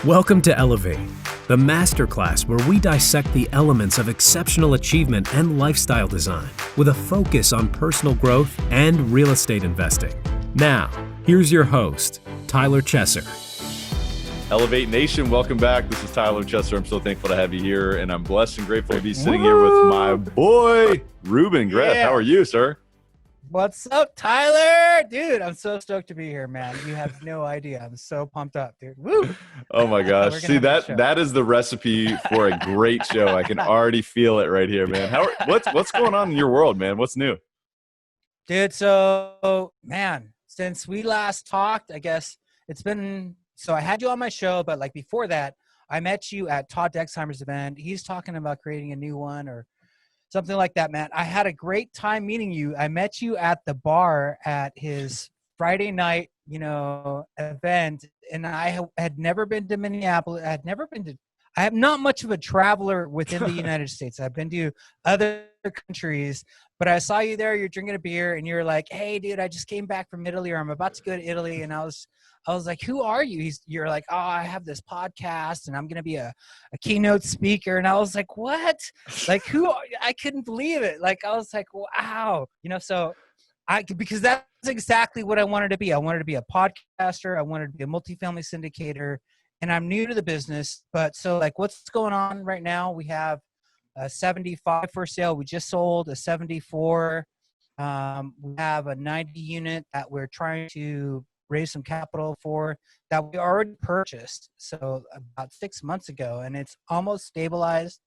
Welcome to Elevate, the masterclass where we dissect the elements of exceptional achievement and lifestyle design with a focus on personal growth and real estate investing. Now, here's your host, Tyler Chesser. Elevate Nation, welcome back. This is Tyler Chesser. I'm so thankful to have you here, and I'm blessed and grateful to be sitting here with my boy, Ruben Greth. Yeah. How are you, sir? What's up, Tyler? Dude, I'm so stoked to be here, man. You have no idea. I'm so pumped up, dude. Woo! Oh my gosh. See, that is the recipe for a great show. I can already feel it right here, man. What's going on in your world, man? What's new? Dude, so, man, since we last talked, I guess it's been – so I had you on my show, but like before that, I met you at Todd Dexheimer's event. He's talking about creating a new one or something like that, man. I had a great time meeting you. I met you at the bar at his Friday night, event, and I had never been to Minneapolis. I am not much of a traveler within the United States. I've been to other countries, but I saw you there. You're drinking a beer, and you're like, "Hey, dude, I just came back from Italy, or I'm about to go to Italy." And I was like, "Who are you?" You're like, "Oh, I have this podcast, and I'm gonna be a keynote speaker." And I was like, "What? Like, who?" I couldn't believe it. Like, I was like, "Wow," So because that's exactly what I wanted to be. I wanted to be a podcaster. I wanted to be a multifamily syndicator. And I'm new to the business, but so like what's going on right now? We have a 75 for sale. We just sold a 74. We have a 90 unit that we're trying to raise some capital for that we already purchased. So about 6 months ago, and it's almost stabilized.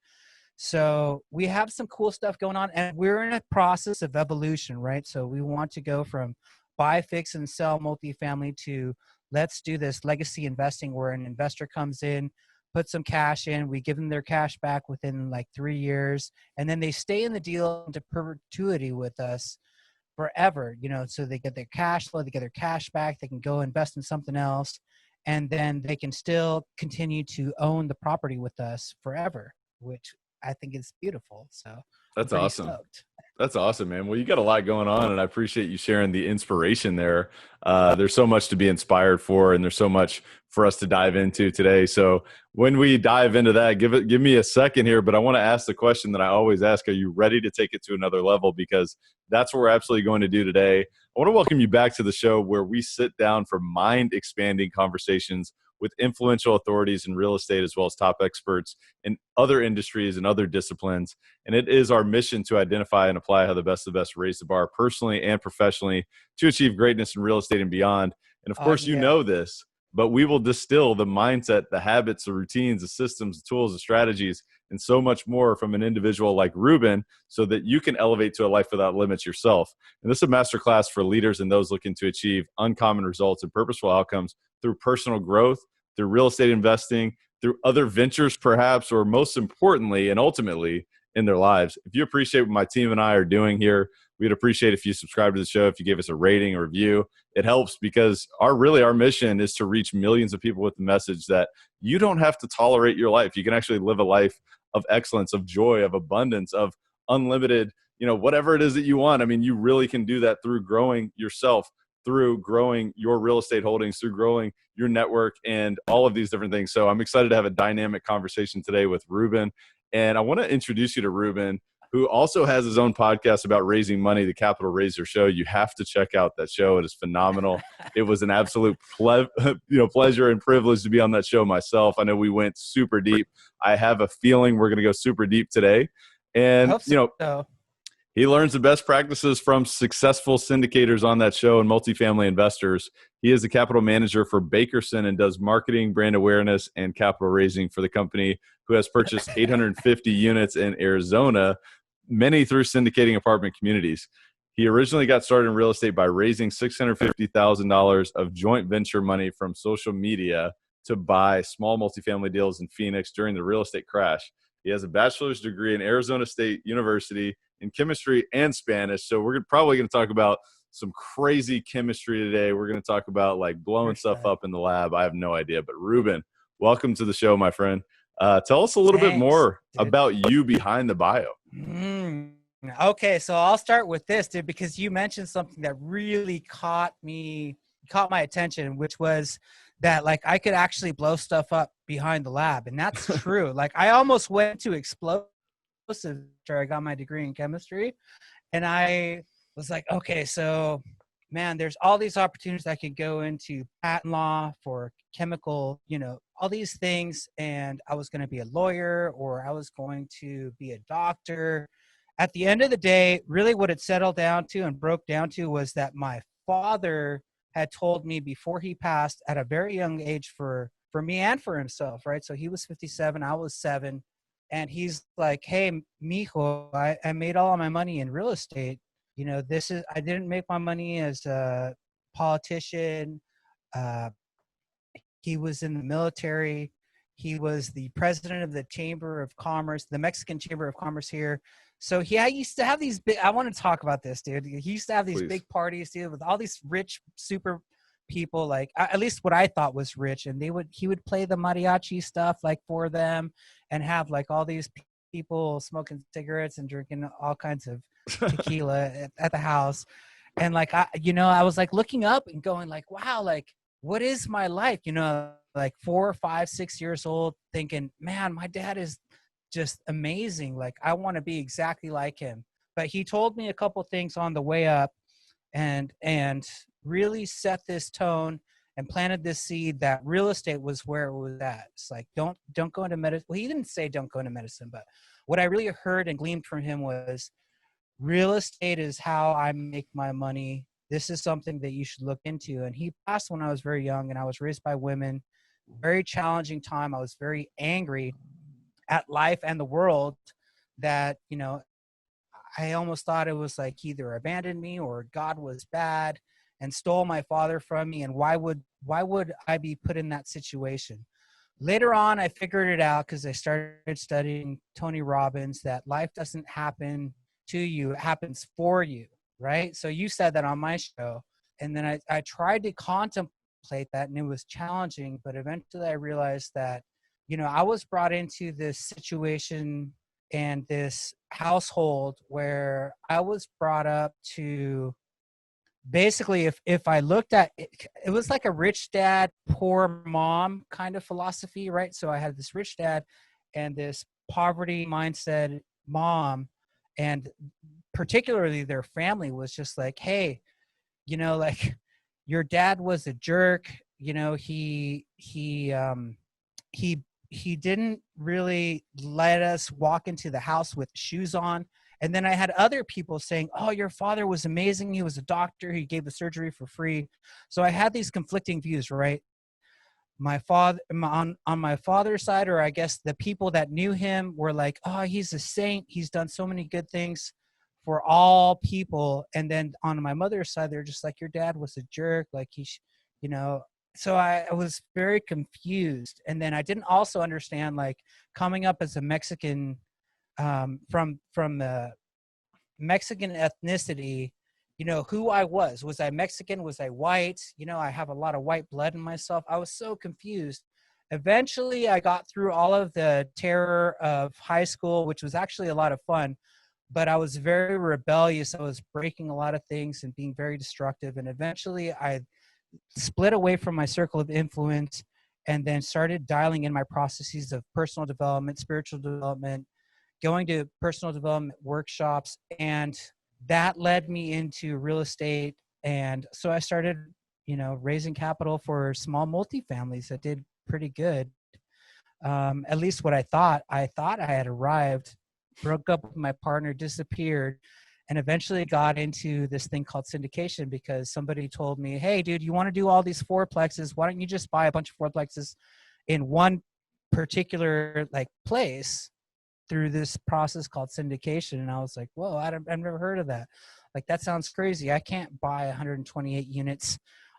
So we have some cool stuff going on, and we're in a process of evolution, right? So we want to go from buy, fix, and sell multifamily to let's do this legacy investing where an investor comes in, puts some cash in, we give them their cash back within like 3 years, and then they stay in the deal into perpetuity with us forever, so they get their cash flow, they get their cash back, they can go invest in something else, and then they can still continue to own the property with us forever, which I think is beautiful. So That's awesome. Stoked. That's awesome, man. Well, you got a lot going on, and I appreciate you sharing the inspiration there. There's so much to be inspired for, and there's so much for us to dive into today. So when we dive into that, give me a second here, but I want to ask the question that I always ask. Are you ready to take it to another level? Because that's what we're absolutely going to do today. I want to welcome you back to the show where we sit down for mind-expanding conversations with influential authorities in real estate, as well as top experts in other industries and other disciplines. And it is our mission to identify and apply how the best of the best raise the bar personally and professionally to achieve greatness in real estate and beyond. And of course, you know this, but we will distill the mindset, the habits, the routines, the systems, the tools, the strategies, and so much more from an individual like Ruben so that you can elevate to a life without limits yourself. And this is a masterclass for leaders and those looking to achieve uncommon results and purposeful outcomes through personal growth, through real estate investing, through other ventures perhaps, or most importantly and ultimately in their lives. If you appreciate what my team and I are doing here, we'd appreciate if you subscribe to the show, if you gave us a rating or review. It helps because our mission is to reach millions of people with the message that you don't have to tolerate your life. You can actually live a life of excellence, of joy, of abundance, of unlimited, whatever it is that you want. I mean, you really can do that through growing yourself, through growing your real estate holdings, through growing your network and all of these different things. So I'm excited to have a dynamic conversation today with Ruben. And I want to introduce you to Ruben, who also has his own podcast about raising money, the Capital Raiser Show. You have to check out that show. It is phenomenal. It was an absolute pleasure and privilege to be on that show myself. I know we went super deep. I have a feeling we're going to go super deep today. And, he learns the best practices from successful syndicators on that show and multifamily investors. He is the capital manager for Bakerson and does marketing, brand awareness, and capital raising for the company, who has purchased 850 units in Arizona, many through syndicating apartment communities. He originally got started in real estate by raising $650,000 of joint venture money from social media to buy small multifamily deals in Phoenix during the real estate crash. He has a bachelor's degree in Arizona State University in chemistry and Spanish. So we're probably going to talk about some crazy chemistry today. We're going to talk about like blowing stuff up in the lab. I have no idea. But Ruben, welcome to the show, my friend. Tell us a little bit more about you behind the bio. Okay, so I'll start with this, dude, because you mentioned something that really caught my attention, which was that like I could actually blow stuff up behind the lab. And that's true. Like I almost went to explosives after I got my degree in chemistry. And I was like, okay, so man, there's all these opportunities I could go into patent law for chemical, all these things. And I was going to be a lawyer or I was going to be a doctor. At the end of the day, really what it settled down to and broke down to was that my father had told me before he passed at a very young age for me and for himself, right? So he was 57, I was 7. And he's like, hey, mijo, I made all of my money in real estate. I didn't make my money as a politician. Uh, he was in the military. He was the president of the Chamber of Commerce, the Mexican Chamber of Commerce here. So I used to have these big, I want to talk about this, dude. He used to have these Please. big parties, dude, with all these rich, super people, like at least what I thought was rich. And he would play the mariachi stuff like for them and have like all these people smoking cigarettes and drinking all kinds of tequila at the house. And like, I was like looking up and going like, wow, like what is my life? Like 4, 5, 6 years old thinking, man, my dad is just amazing. Like I want to be exactly like him. But he told me a couple things on the way up and really set this tone and planted this seed that real estate was where it was at. It's like, don't go into medicine. Well, he didn't say don't go into medicine, but what I really heard and gleaned from him was real estate is how I make my money. This is something that you should look into. And he passed when I was very young and I was raised by women. Very challenging time. I was very angry at life and the world that, I almost thought it was like either abandoned me or God was bad and stole my father from me. And why would I be put in that situation? Later on, I figured it out because I started studying Tony Robbins, that life doesn't happen to you, it happens for you, right? So you said that on my show. And then I tried to contemplate that and it was challenging, but eventually I realized that, I was brought into this situation and this household where I was brought up to basically, if I looked at it, it was like a rich dad, poor mom kind of philosophy, right? So I had this rich dad and this poverty mindset mom, and particularly their family was just like, hey, like your dad was a jerk. He didn't really let us walk into the house with shoes on. And then I had other people saying, oh, your father was amazing. He was a doctor. He gave the surgery for free. So I had these conflicting views, right? My father on my father's side, or I guess the people that knew him were like, oh, he's a saint. He's done so many good things for all people. And then on my mother's side, they're just like, your dad was a jerk. Like so I was very confused. And then I didn't also understand, like coming up as a Mexican, from the Mexican ethnicity, who I was. Was I Mexican? Was I white? I have a lot of white blood in myself. I was so confused. Eventually, I got through all of the terror of high school, which was actually a lot of fun, but I was very rebellious. I was breaking a lot of things and being very destructive. And eventually, I split away from my circle of influence and then started dialing in my processes of personal development, spiritual development, going to personal development workshops, and that led me into real estate. And so I started, raising capital for small multifamilies that did pretty good. At least what I thought. I thought I had arrived, broke up with my partner, disappeared, and eventually got into this thing called syndication because somebody told me, hey, dude, you want to do all these fourplexes? Why don't you just buy a bunch of fourplexes in one particular place through this process called syndication? And I was like, whoa, I've never heard of that. Like, that sounds crazy. I can't buy 128 units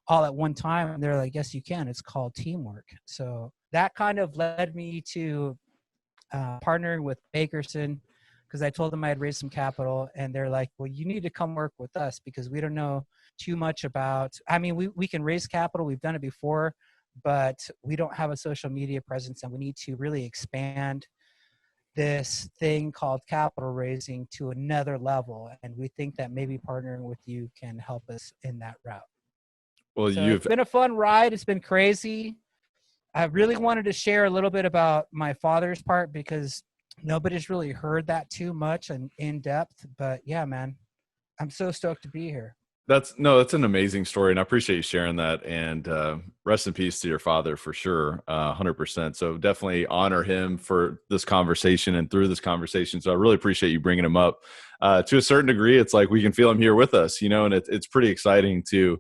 all at one time. And they're like, yes, you can. It's called teamwork. So that kind of led me to partnering with Bakerson, because I told them I had raised some capital, and they're like, well, you need to come work with us because we don't know too much about, we can raise capital. We've done it before, but we don't have a social media presence, and we need to really expand this thing called capital raising to another level. And we think that maybe partnering with you can help us in that route. Well, So it's been a fun ride. It's been crazy. I really wanted to share a little bit about my father's part because nobody's really heard that too much and in depth. But yeah, man, I'm so stoked to be here. that's an amazing story, and I appreciate you sharing that. And rest in peace to your father for sure, 100%. So definitely honor him for this conversation and through this conversation. So I really appreciate you bringing him up. To a certain degree, it's like we can feel him here with us, and it's pretty exciting to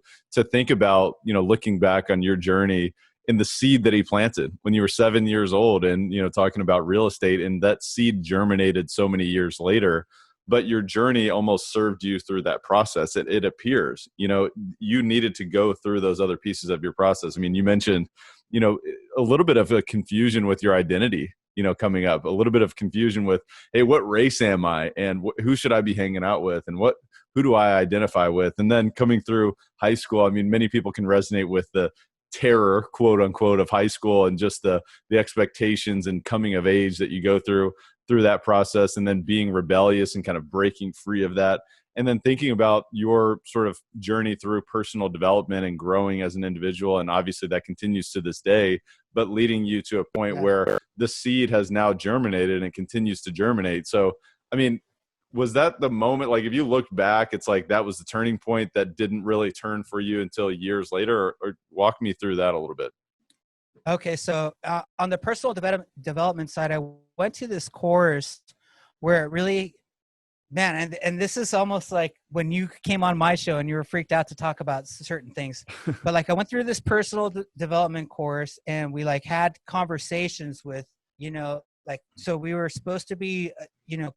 think about, looking back on your journey in the seed that he planted when you were 7 years old, and talking about real estate, and that seed germinated so many years later. But your journey almost served you through that process. It appears, you needed to go through those other pieces of your process. I mean, you mentioned, a little bit of a confusion with your identity, coming up, a little bit of confusion with, hey, what race am I? And who should I be hanging out with? And who do I identify with? And then coming through high school, I mean, many people can resonate with the terror, quote unquote, of high school, and just the expectations and coming of age that you go through that process, and then being rebellious and kind of breaking free of that. And then thinking about your sort of journey through personal development and growing as an individual. And obviously that continues to this day, but leading you to a point where the seed has now germinated and continues to germinate. So, I mean, was that the moment, like if you looked back, it's like that was the turning point that didn't really turn for you until years later, or walk me through that a little bit? Okay, so on the personal development side, I went to this course where it really, man, and this is almost like when you came on my show and you were freaked out to talk about certain things. But like I went through this personal development course, and we like had conversations with, so we were supposed to be,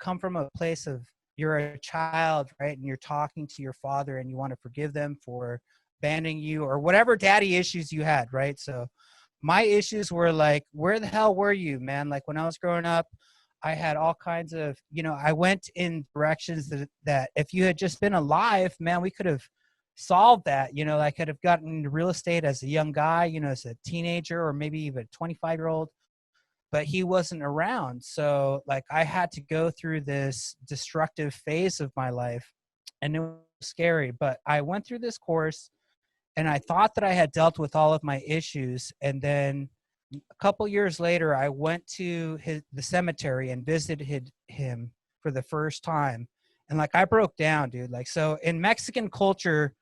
come from a place of you're a child, right? And you're talking to your father and you want to forgive them for abandoning you or whatever daddy issues you had, right? So my issues were like, where the hell were you, man? Like when I was growing up, I had all kinds of, I went in directions that if you had just been alive, man, we could have solved that. I could have gotten into real estate as a young guy, as a teenager, or maybe even a 25-year-old, but he wasn't around. So like I had to go through this destructive phase of my life, and it was scary. But I went through this course, and I thought that I had dealt with all of my issues. And then a couple years later, I went to the cemetery and visited him for the first time. And like, I broke down, dude. Like, so in Mexican culture,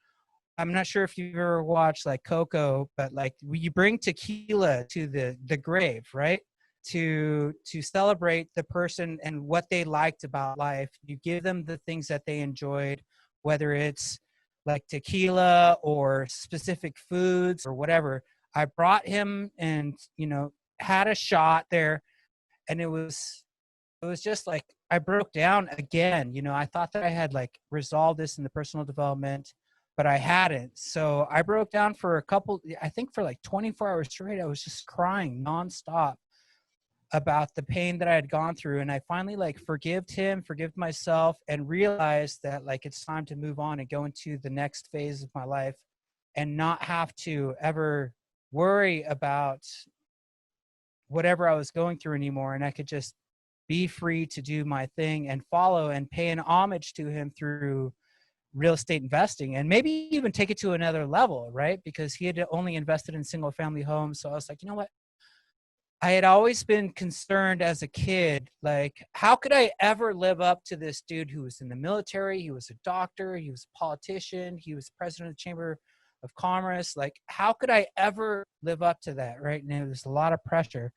I'm not sure if you've ever watched like Coco, but like you bring tequila to the grave, right? To celebrate the person and what they liked about life. You give them the things that they enjoyed, whether it's like tequila or specific foods or whatever. I brought him and, had a shot there, and it was just like, I broke down again. I thought that I had like resolved this in the personal development, but I hadn't. So I broke down for I think for like 24 hours straight. I was just crying nonstop about the pain that I had gone through. And I finally like forgived myself, and realized that like it's time to move on and go into the next phase of my life and not have to ever worry about whatever I was going through anymore. And I could just be free to do my thing and follow and pay an homage to him through real estate investing, and maybe even take it to another level, right? Because he had only invested in single family homes. So I was like, you know what? I had always been concerned as a kid, like, how could I ever live up to this dude who was in the military? He was a doctor. He was a politician. He was president of the Chamber of Commerce. Like, how could I ever live up to that, right? And it was a lot of pressure.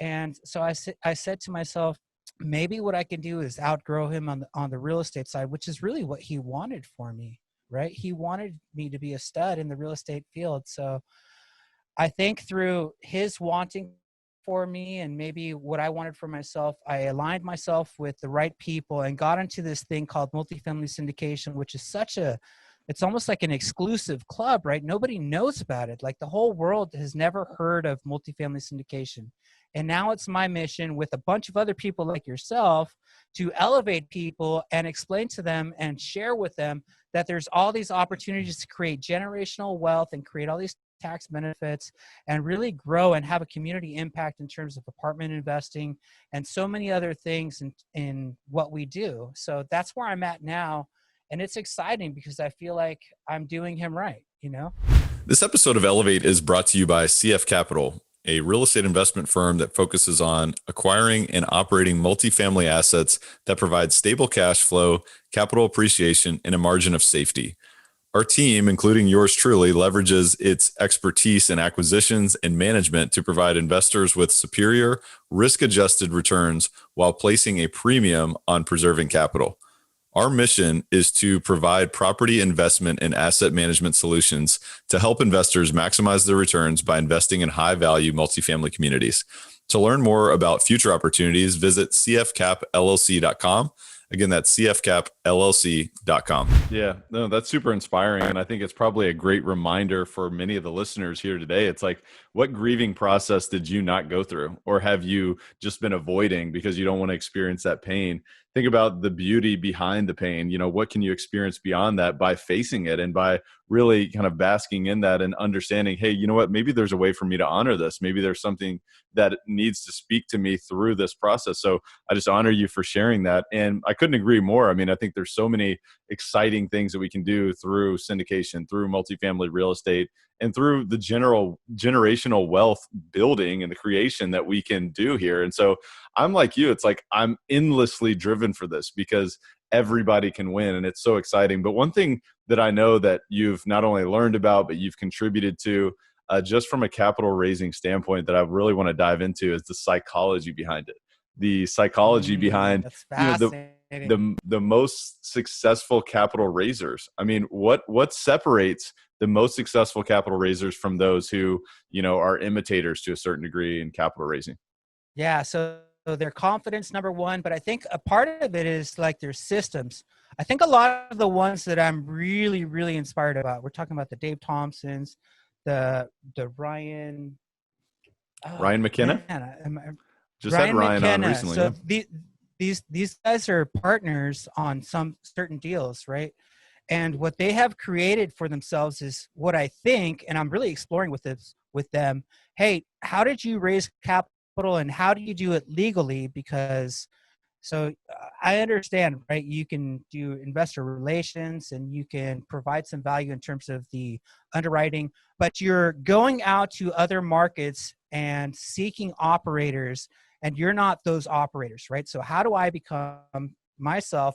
And so I said to myself, maybe what I can do is outgrow him on the real estate side, which is really what he wanted for me, right? He wanted me to be a stud in the real estate field. So I think through his wanting for me and maybe what I wanted for myself, I aligned myself with the right people and got into this thing called multifamily syndication, which is it's almost like an exclusive club, right? Nobody knows about it. Like the whole world has never heard of multifamily syndication. And now it's my mission with a bunch of other people like yourself to elevate people and explain to them and share with them that there's all these opportunities to create generational wealth and create all these tax benefits and really grow and have a community impact in terms of apartment investing and so many other things in what we do. So that's where I'm at now. And it's exciting because I feel like I'm doing him right, This episode of Elevate is brought to you by CF Capital, a real estate investment firm that focuses on acquiring and operating multifamily assets that provide stable cash flow, capital appreciation, and a margin of safety. Our team, including yours truly, leverages its expertise in acquisitions and management to provide investors with superior risk-adjusted returns while placing a premium on preserving capital. Our mission is to provide property investment and asset management solutions to help investors maximize their returns by investing in high-value multifamily communities. To learn more about future opportunities, visit cfcapllc.com. Again, that's cfcapllc.com. Yeah, no, that's super inspiring. And I think it's probably a great reminder for many of the listeners here today. It's like, what grieving process did you not go through? Or have you just been avoiding because you don't want to experience that pain? Think about the beauty behind the pain. You know, what can you experience beyond that by facing it and by really kind of basking in that and understanding, hey, you know what, maybe there's a way for me to honor this. Maybe there's something that needs to speak to me through this process. So I just honor you for sharing that. And I couldn't agree more. I mean, I think there's so many exciting things that we can do through syndication, through multifamily real estate, and through the general generational wealth building and the creation that we can do here. And so I'm like you, it's like I'm endlessly driven for this because everybody can win and it's so exciting. But one thing that I know that you've not only learned about, but you've contributed to just from a capital raising standpoint that I really want to dive into is the psychology behind it. The psychology behind the most successful capital raisers. I mean, what separates the most successful capital raisers from those who, you know, are imitators to a certain degree in capital raising? Yeah, so their confidence, number one, but I think a part of it is like their systems. I think a lot of the ones that I'm really, really inspired about, we're talking about the Dave Thompsons, the Ryan McKenna. Just Ryan had Ryan McKenna. on recently. So yeah. these guys are partners on some certain deals, right? And what they have created for themselves is what I think, and I'm really exploring with them. Hey, how did you raise capital and how do you do it legally? Because I understand, right? You can do investor relations and you can provide some value in terms of the underwriting, but you're going out to other markets and seeking operators and you're not those operators, right? So how do I become myself?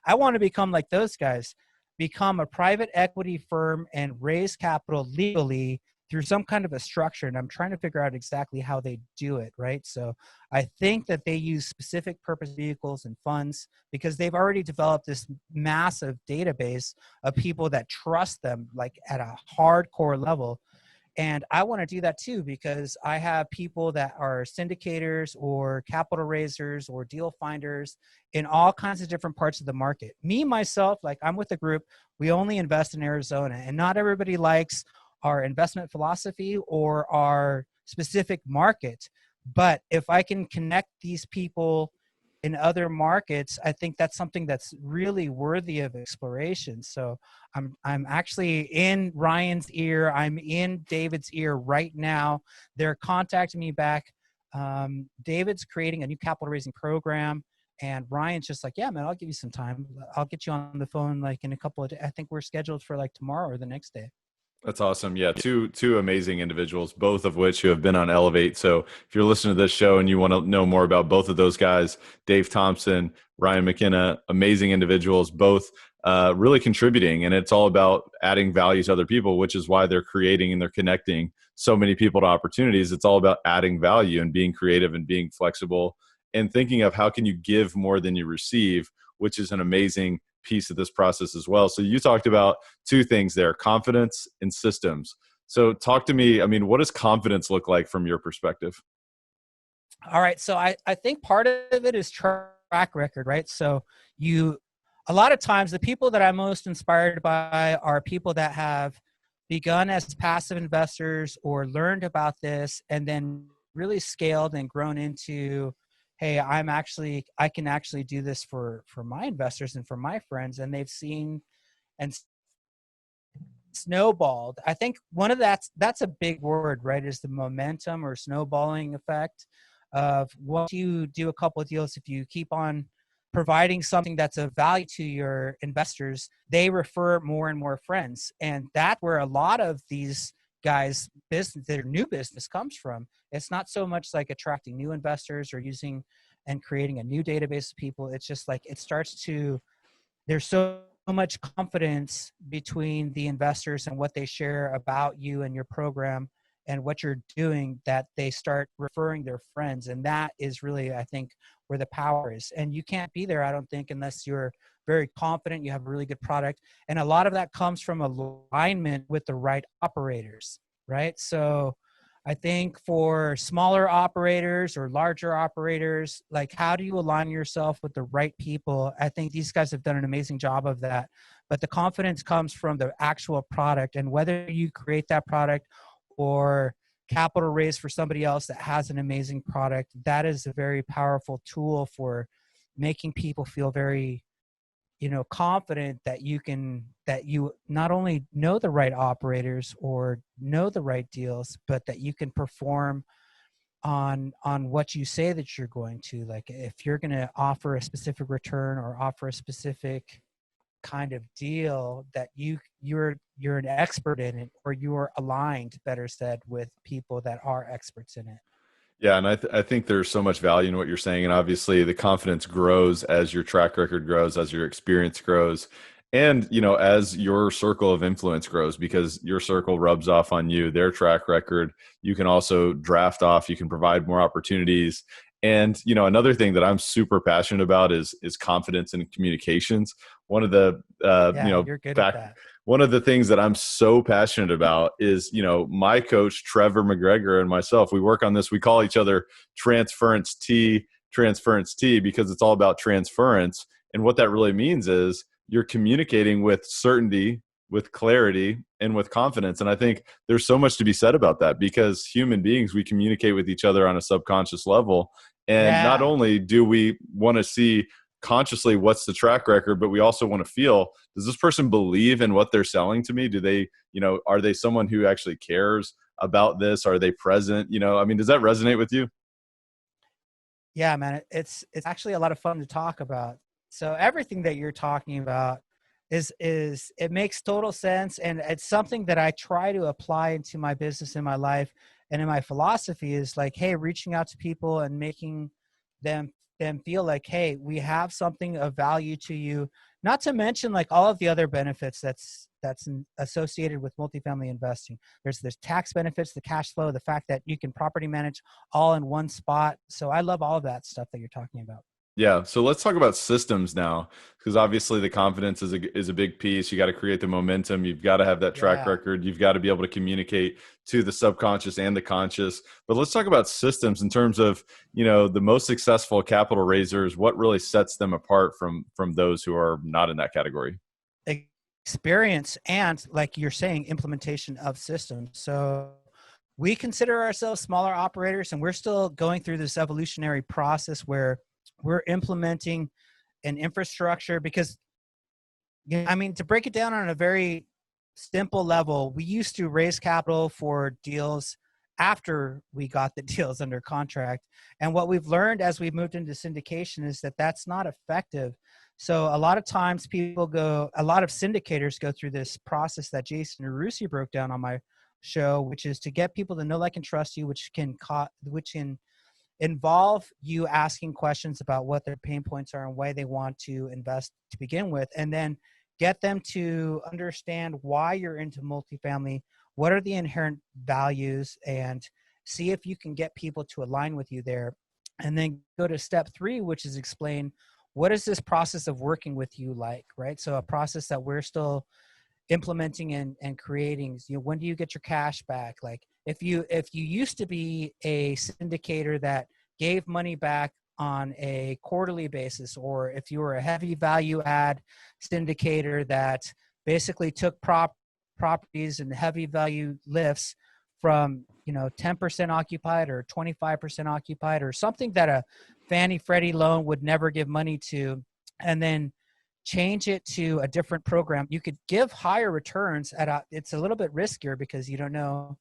I want to become like those guys, become a private equity firm and raise capital legally through some kind of a structure. And I'm trying to figure out exactly how they do it, right? So I think that they use specific purpose vehicles and funds because they've already developed this massive database of people that trust them like at a hardcore level. And I want to do that too, because I have people that are syndicators or capital raisers or deal finders in all kinds of different parts of the market. Me, myself, like I'm with a group, we only invest in Arizona and not everybody likes our investment philosophy or our specific market. But if I can connect these people in other markets, I think that's something that's really worthy of exploration. So I'm actually in Ryan's ear. I'm in David's ear right now. They're contacting me back. David's creating a new capital raising program. And Ryan's just like, yeah, man, I'll give you some time. I'll get you on the phone like in a couple of days. I think we're scheduled for like tomorrow or the next day. That's awesome. Yeah, two amazing individuals, both of which who have been on Elevate. So if you're listening to this show and you want to know more about both of those guys, Dave Thompson, Ryan McKenna, amazing individuals, both really contributing. And it's all about adding value to other people, which is why they're creating and they're connecting so many people to opportunities. It's all about adding value and being creative and being flexible and thinking of how can you give more than you receive, which is an amazing piece of this process as well. So you talked about two things there, confidence and systems. So talk to me, I mean, what does confidence look like from your perspective? All right. So I think part of it is track record, right? So a lot of times the people that I'm most inspired by are people that have begun as passive investors or learned about this and then really scaled and grown into, hey, I can actually do this for my investors and for my friends. And they've seen and snowballed. I think that's a big word, right? Is the momentum or snowballing effect of once you do a couple of deals, if you keep on providing something that's of value to your investors, they refer more and more friends. And that's where a lot of these guys' business, their new business comes from. It's not so much like attracting new investors or using and creating a new database of people. It's just like it starts to, there's so much confidence between the investors and what they share about you and your program and what you're doing, that they start referring their friends. And that is really, I think, where the power is. And you can't be there, I don't think, unless you're very confident, you have a really good product. And a lot of that comes from alignment with the right operators, right? So I think for smaller operators or larger operators, like, how do you align yourself with the right people? I think these guys have done an amazing job of that. But the confidence comes from the actual product, and whether you create that product or capital raise for somebody else that has an amazing product, that is a very powerful tool for making people feel very, confident that you not only know the right operators or know the right deals, but that you can perform on what you say that you're going to. Like, if you're going to offer a specific return or offer a specific kind of deal, that you're an expert in it, or you're aligned, better said, with people that are experts in it. Yeah, and I think there's so much value in what you're saying, and obviously the confidence grows as your track record grows, as your experience grows, and as your circle of influence grows, because your circle rubs off on you, their track record. You can also draft off, you can provide more opportunities. And another thing that I'm super passionate about is confidence in communications. One of the You're good at that. One of the things that I'm so passionate about is, my coach, Trevor McGregor, and myself, we work on this. We call each other Transference T, because it's all about transference. And what that really means is you're communicating with certainty, with clarity, and with confidence. And I think there's so much to be said about that, because human beings, we communicate with each other on a subconscious level. And not only do we want to see consciously what's the track record, but we also want to feel, does this person believe in what they're selling to me? Do they, are they someone who actually cares about this? Are they present? Does that resonate with you? Yeah, man, it's actually a lot of fun to talk about. So everything that you're talking about is it makes total sense. And it's something that I try to apply into my business, in my life, and in my philosophy is like, hey, reaching out to people and making them feel like, hey, we have something of value to you, not to mention like all of the other benefits that's associated with multifamily investing. There's tax benefits, the cash flow, the fact that you can property manage all in one spot. So I love all of that stuff that you're talking about. Yeah. So let's talk about systems now, because obviously the confidence is a big piece. You got to create the momentum. You've got to have that track record. You've got to be able to communicate to the subconscious and the conscious. But let's talk about systems in terms of, the most successful capital raisers. What really sets them apart from those who are not in that category? Experience and, like you're saying, implementation of systems. So we consider ourselves smaller operators, and we're still going through this evolutionary process where we're implementing an infrastructure, because, to break it down on a very simple level, we used to raise capital for deals after we got the deals under contract. And what we've learned as we've moved into syndication is that that's not effective. So a lot of times a lot of syndicators go through this process that Jason Arussi broke down on my show, which is to get people to know, like, and trust you, which can involve you asking questions about what their pain points are and why they want to invest to begin with, and then get them to understand why you're into multifamily, what are the inherent values, and see if you can get people to align with you there. And then go to step 3, which is explain, what is this process of working with you like, right? So a process that we're still implementing and creating. When do you get your cash back? Like, if you used to be a syndicator that gave money back on a quarterly basis, or if you were a heavy value add syndicator that basically took properties and heavy value lifts from 10% occupied or 25% occupied, or something that a Fannie Freddie loan would never give money to, and then change it to a different program, you could give higher returns it's a little bit riskier because you don't know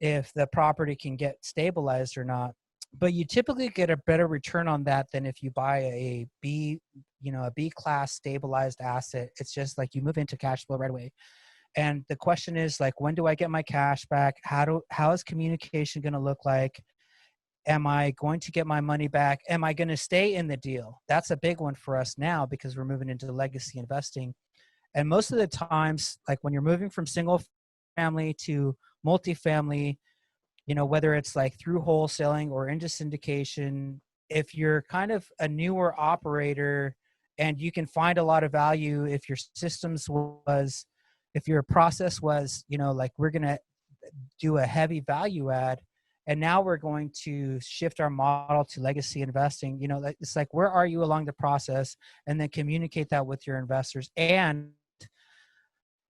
if the property can get stabilized or not. but you typically get a better return on that than if you buy a B class stabilized asset. It's just like you move into cash flow right away. And the question is like, when do I get my cash back? How is communication going to look like? Am I going to get my money back? Am I going to stay in the deal? That's a big one for us now because we're moving into legacy investing. And most of the times, like when you're moving from single family to multifamily, whether it's like through wholesaling or into syndication, if you're kind of a newer operator and you can find a lot of value, if your process was, like we're going to do a heavy value add, and now we're going to shift our model to legacy investing, it's like, where are you along the process? And then communicate that with your investors. And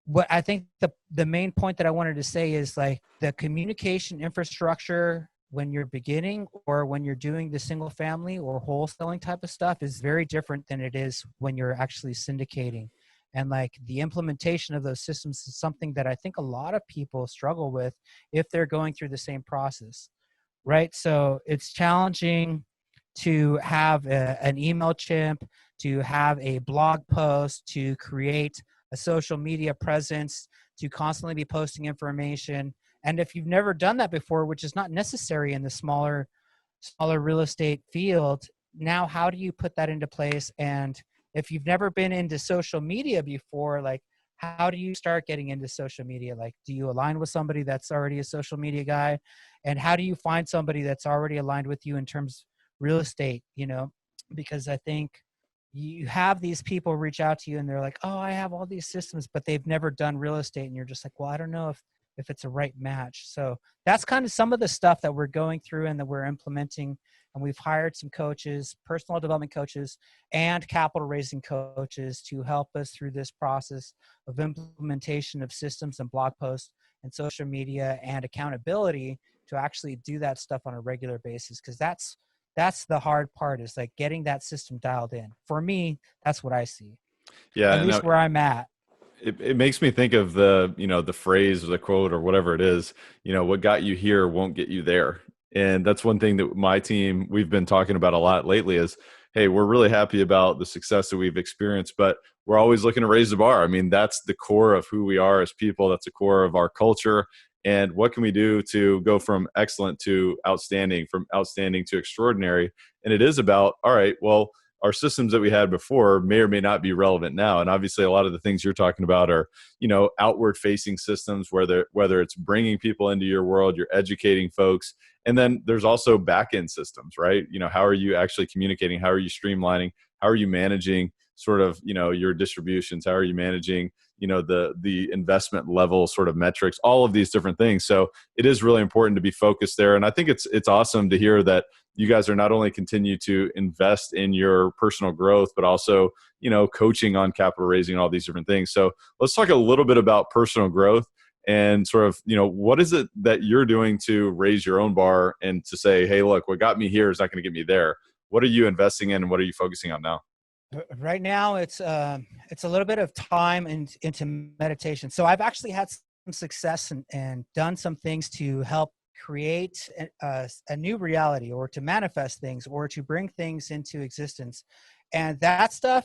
what I think the main point that I wanted to say is like the communication infrastructure when you're beginning or when you're doing the single family or wholesaling type of stuff is very different than it is when you're actually syndicating. And like the implementation of those systems is something that I think a lot of people struggle with if they're going through the same process, right? So it's challenging to have an email chimp, to have a blog post, to create a social media presence, to constantly be posting information. And if you've never done that before, which is not necessary in the smaller real estate field, now how do you put that into place? And if you've never been into social media before, like how do you start getting into social media? Like, do you align with somebody that's already a social media guy? And how do you find somebody that's already aligned with you in terms of real estate, because I think you have these people reach out to you and they're like, oh, I have all these systems, but they've never done real estate. And you're just like, well, I don't know if it's a right match. So that's kind of some of the stuff that we're going through and that we're implementing. And we've hired some coaches, personal development coaches, and capital raising coaches to help us through this process of implementation of systems and blog posts and social media and accountability to actually do that stuff on a regular basis. Because that's the hard part, is like getting that system dialed in. For me, that's what I see. Yeah. At least where I'm at. It makes me think of the phrase or the quote or whatever it is, what got you here won't get you there. And that's one thing that my team, we've been talking about a lot lately is, hey, we're really happy about the success that we've experienced, but we're always looking to raise the bar. I mean, that's the core of who we are as people. That's the core of our culture. And what can we do to go from excellent to outstanding, from outstanding to extraordinary? And it is about, all right, well, our systems that we had before may or may not be relevant now. And obviously a lot of the things you're talking about are, outward facing systems, whether it's bringing people into your world, you're educating folks. And then there's also back end systems, right? How are you actually communicating? How are you streamlining? How are you managing sort of, your distributions? How are you managing, the investment level sort of metrics, all of these different things. So it is really important to be focused there. And I think it's awesome to hear that you guys are not only continue to invest in your personal growth, but also, coaching on capital raising, all these different things. So let's talk a little bit about personal growth and sort of, what is it that you're doing to raise your own bar and to say, hey, look, what got me here is not going to get me there. What are you investing in and what are you focusing on now? Right now, it's a little bit of time into meditation. So I've actually had some success and done some things to help create a new reality, or to manifest things, or to bring things into existence. And that stuff,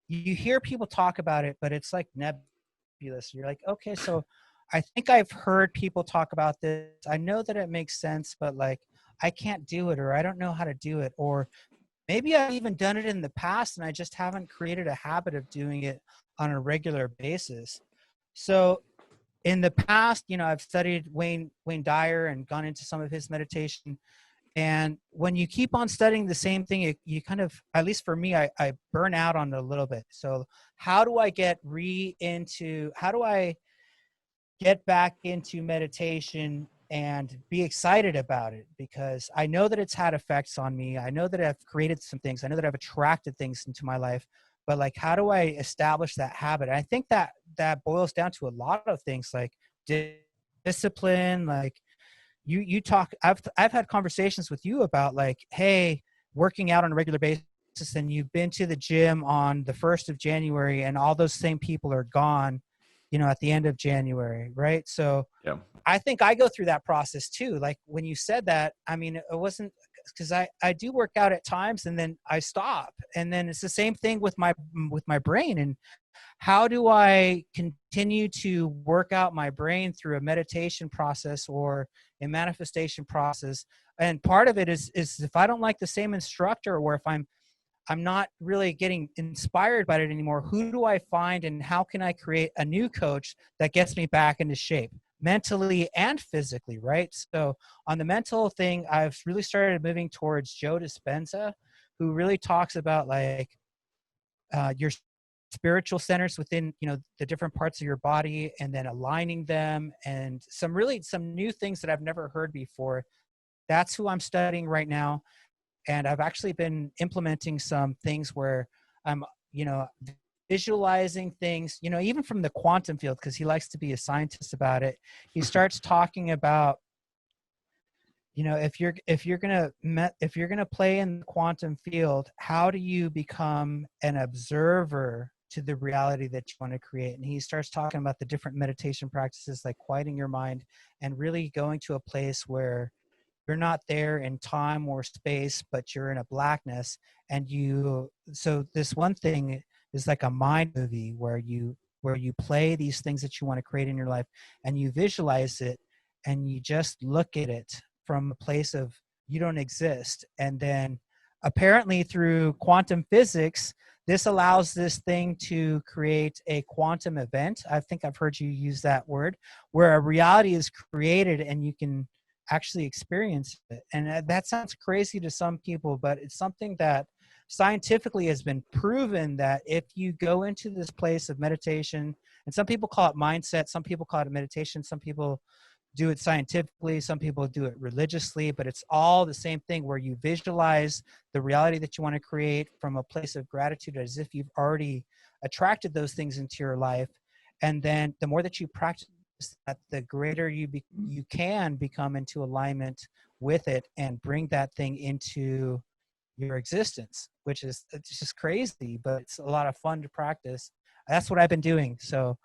you hear people talk about it, but it's like nebulous. You're like, okay, so I think I've heard people talk about this. I know that it makes sense, but like, I can't do it, or I don't know how to do it, or maybe I've even done it in the past and I just haven't created a habit of doing it on a regular basis. So in the past, I've studied Wayne Dyer and gone into some of his meditation. And when you keep on studying the same thing, you kind of, at least for me, I burn out on it a little bit. So how do I get back into meditation and be excited about it? Because I know that it's had effects on me. I know that I've created some things. I know that I've attracted things into my life, but like, how do I establish that habit? And I think that boils down to a lot of things like discipline. Like you talk, I've had conversations with you about like, hey, working out on a regular basis, and you've been to the gym on the 1st of January and all those same people are gone, at the end of January. Right. So yeah. I think I go through that process too. Like when you said that, I mean, it wasn't because I do work out at times and then I stop. And then it's the same thing with my brain. And how do I continue to work out my brain through a meditation process or a manifestation process? And part of it is if I don't like the same instructor, or if I'm not really getting inspired by it anymore, who do I find and how can I create a new coach that gets me back into shape mentally and physically, right? So on the mental thing, I've really started moving towards Joe Dispenza, who really talks about like your spiritual centers within, the different parts of your body, and then aligning them, and some new things that I've never heard before. That's who I'm studying right now. And I've actually been implementing some things where I'm, visualizing things, even from the quantum field, because he likes to be a scientist about it. He starts talking about, if you're gonna play in the quantum field, how do you become an observer to the reality that you want to create? And he starts talking about the different meditation practices, like quieting your mind and really going to a place where you're not there in time or space, but you're in a blackness. And so this one thing is like a mind movie where you play these things that you want to create in your life, and you visualize it, and you just look at it from a place of you don't exist. And then apparently through quantum physics, this allows this thing to create a quantum event. I think I've heard you use that word, where a reality is created and you can actually experience it. And that sounds crazy to some people, but it's something that scientifically has been proven, that if you go into this place of meditation, and some people call it mindset, some people call it meditation, some people do it scientifically, some people do it religiously, but it's all the same thing, where you visualize the reality that you want to create from a place of gratitude, as if you've already attracted those things into your life. And then the more that you practice that, the greater you can become into alignment with it and bring that thing into your existence, which is, it's just crazy, but it's a lot of fun to practice. That's what I've been doing. So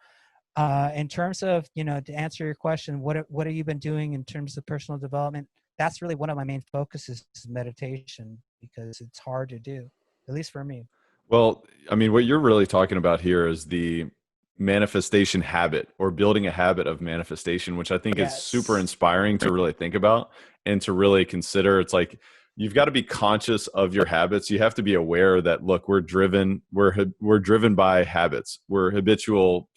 in terms of, to answer your question, what have you been doing in terms of personal development? That's really one of my main focuses, is meditation, because it's hard to do, at least for me. Well, I mean, what you're really talking about here is the manifestation habit, or building a habit of manifestation, which I think is super inspiring to really think about and to really consider. It's like, you've got to be conscious of your habits. You have to be aware that, look, we're driven by habits. We're habitual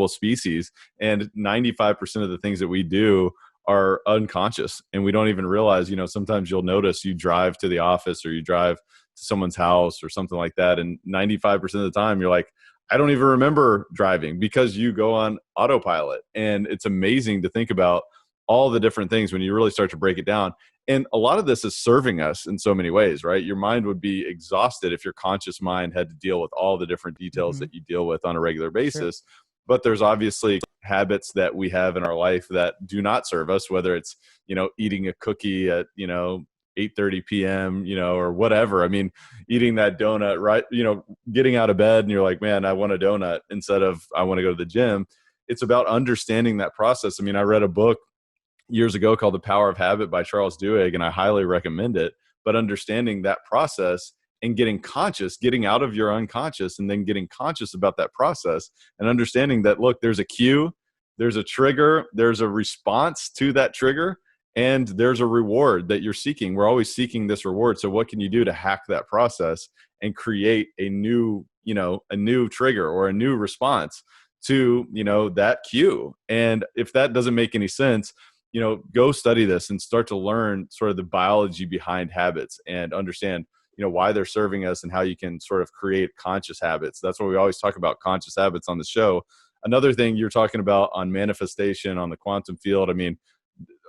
species, and 95% of the things that we do are unconscious, and we don't even realize. Sometimes you'll notice you drive to the office, or you drive to someone's house or something like that, and 95% of the time you're like, I don't even remember driving, because you go on autopilot. And it's amazing to think about all the different things when you really start to break it down. And a lot of this is serving us in so many ways, right? Your mind would be exhausted if your conscious mind had to deal with all the different details that you deal with on a regular basis. Sure. But there's obviously habits that we have in our life that do not serve us, whether it's, eating a cookie at, 8:30 p.m., or whatever. I mean, eating that donut, right? Getting out of bed and you're like, man, I want a donut instead of I want to go to the gym. It's about understanding that process. I mean, I read a book years ago called The Power of Habit by Charles Duhigg, and I highly recommend it. But understanding that process and getting conscious, getting out of your unconscious, and then getting conscious about that process, and understanding that, look, there's a cue, there's a trigger, there's a response to that trigger, and there's a reward that you're seeking. We're always seeking this reward. So what can you do to hack that process and create a new trigger or a new response to, that cue? And if that doesn't make any sense, go study this and start to learn sort of the biology behind habits, and understand, why they're serving us, and how you can sort of create conscious habits. That's why we always talk about conscious habits on the show. Another thing you're talking about on manifestation, on the quantum field, I mean,